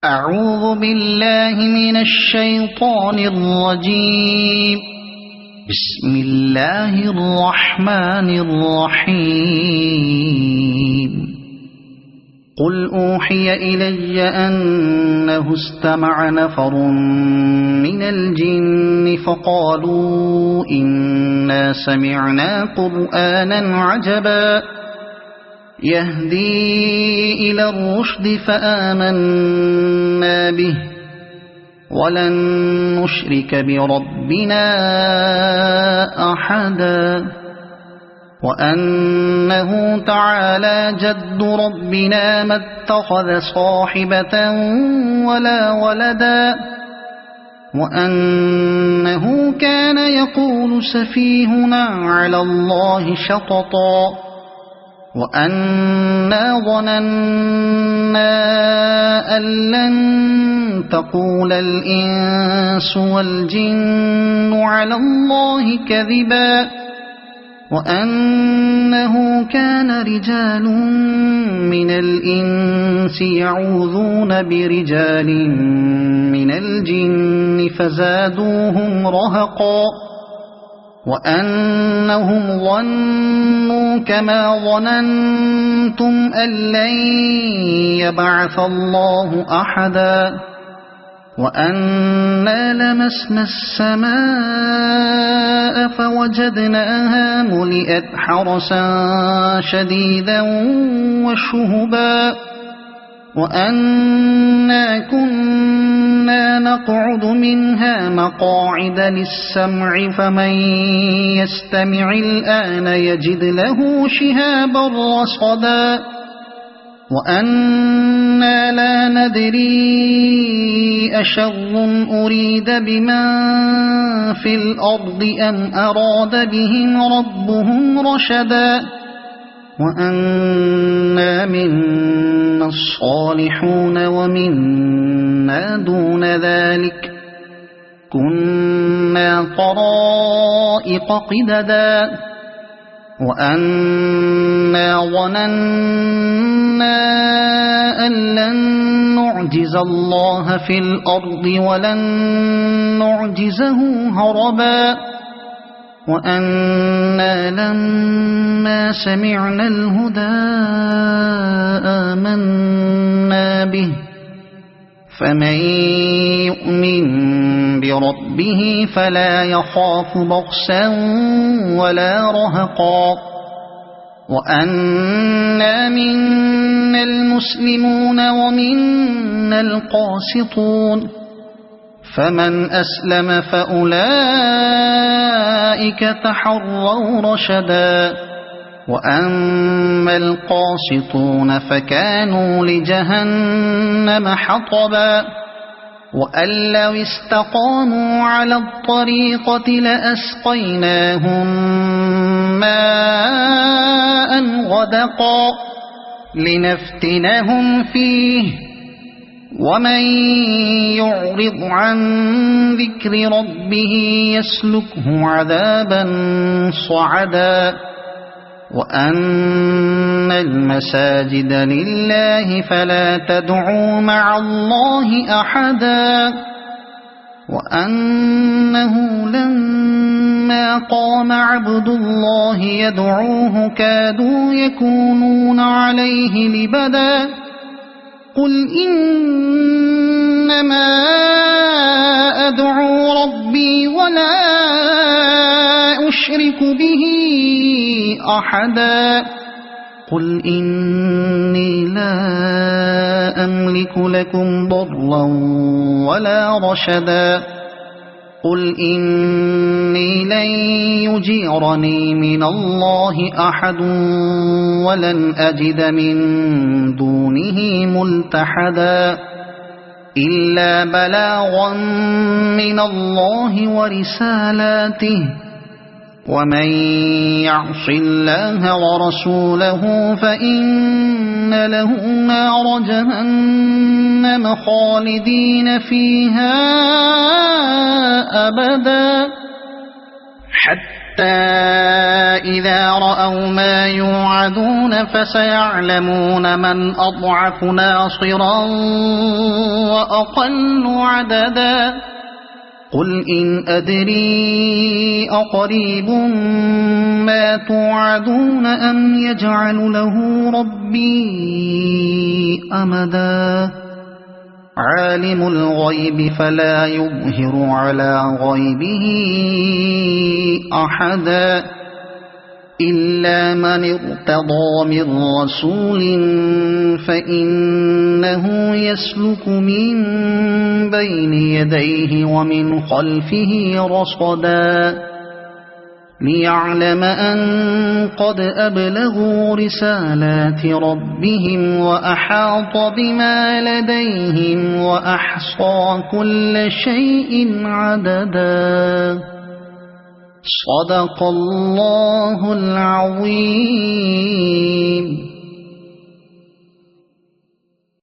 أعوذ بالله من الشيطان الرجيم. بسم الله الرحمن الرحيم. قل أوحي إلي أنه استمع نفر من الجن فقالوا إنا سمعنا قرآنا عجبا يهدي إلى الرشد فآمنا به ولن نشرك بربنا أحدا وأنه تعالى جد ربنا ما اتخذ صاحبة ولا ولدا وأنه كان يقول سفيهنا على الله شططا وأنا ظننا أن لن تقول الإنس والجن على الله كذبا وأنه كان رجال من الإنس يعوذون برجال من الجن فزادوهم رهقا وأنهم ظنوا كما ظننتم أن لن يبعث الله أحدا وأنا لمسنا السماء فوجدناها ملئت حرسا شديدا وشهبا وأنا كنا نقعد منها مقاعد للسمع فمن يستمع الآن يجد له شهابا رصدا وأنا لا ندري أشر أريد بمن في الأرض أم أراد بهم ربهم رشدا وأنا منا الصالحون ومنا دون ذلك كنا طرائق قددا وأنا ظننا أن لن نعجز الله في الأرض ولن نعجزه هربا وأنا لما سمعنا الهدى آمنا به فمن يؤمن بربه فلا يخاف بخسا ولا رهقا وأنا منا المسلمون ومنا القاسطون فمن أسلم فأولئك تحروا رشدا وأما القاسطون فكانوا لجهنم حطبا وأن لو استقاموا على الطريقة لأسقيناهم ماء غدقا لنفتنهم فيه ومن يعرض عن ذكر ربه يسلكه عذابا صعدا وأن المساجد لله فلا تدعوا مع الله أحدا وأنه لما قام عبد الله يدعوه كادوا يكونون عليه لبدا قل إنما أدعو ربي ولا أشرك به أحدا قل إني لا أملك لكم ضرا ولا رشدا قل إني لن يجيرني من الله أحد ولن أجد من دونه ملتحدا إلا بلاغا من الله ورسالاته ومن يعص الله ورسوله فإن له نار جهنم خالدين فيها أبدا حتى حتى إذا رأوا ما يوعدون فسيعلمون من أضعف ناصرا وأقل عددا قل إن أدري أقريب ما توعدون أم يجعل له ربي أمدا عالم الغيب فلا يظهر على غيبه أحدا إلا من ارتضى من رسول فإنه يسلك من بين يديه ومن خلفه رصدا ليعلم أن قد أبلغوا رسالات ربهم وأحاط بما لديهم وأحصى كل شيء عددا صدق الله العظيم.